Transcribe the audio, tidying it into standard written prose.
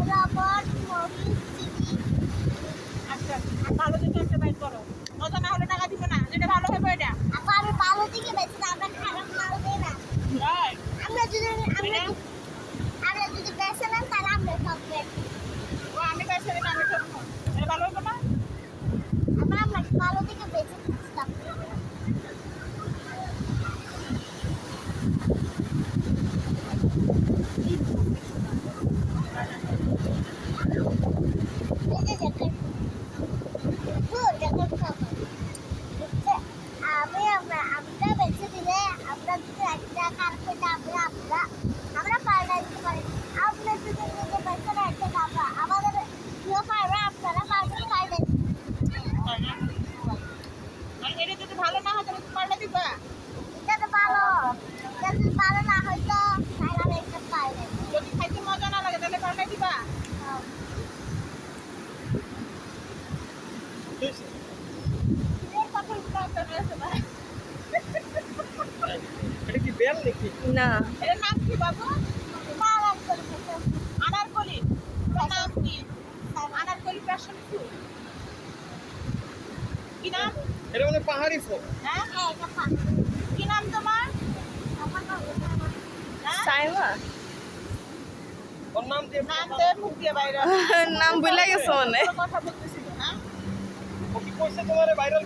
লবণ, মরিচ, চিনি। আচ্ছা, আর ভালো দেখে একটা বাইট করো। মজা না হলে টাকা দিব না, যেটা ভালো হবে ওইটা। আপা আমি ভালো দিকে বেশি না, আমরা খারাপ মাল দেই না। রাইট। আমরা যদি বেছে নেন তাহলে আমরা সব বেশি। ও আমি পাইছি না, আমি করবো। এটা ভালো হবে না? আমরা ভালো দিকে বেছে দিচ্ছিলাম। এই যে দেখেন। দেখেন খাবো। আমরা বেছে দিলে আমরা যদি একটা কার্পেট আমরা পাল্টাই দিতে পারি। আপনার যদি নিজে বেছে না একটা খাবা আমাদের কেউ পারবে, আপনারা পারবেন পাল্টাই দিতে। তাই না? আর এটা যদি ভালো না হয় তাহলে পাল্টে দিবা। এটা তো ভালো, এটা যদি ভালো না হয়তো তাহলে আমি একটা পাল্টাই দিই। যদি খাইতে মজা না লাগে তাহলে পাল্টে দিবা। এর কথা উল্টো আছে না? এটা কি বেল নাকি? না এর নাম কি বাবু? আনারকলি। এর নাম কি? Anarkali passion fruit. কি নাম? এটা মানে পাহাড়ি ফল। হ্যাঁ? এটা খা। কি নাম তোমার? হ্যাঁ? সাইমা ওর নাম দিয়ে নাম দে মুখ দিয়ে বাইরে। নাম ভুলে গেছো মনে কথা বলতেছিল, হ্যাঁ? ও কি কইছে তোমারে ভাইরাল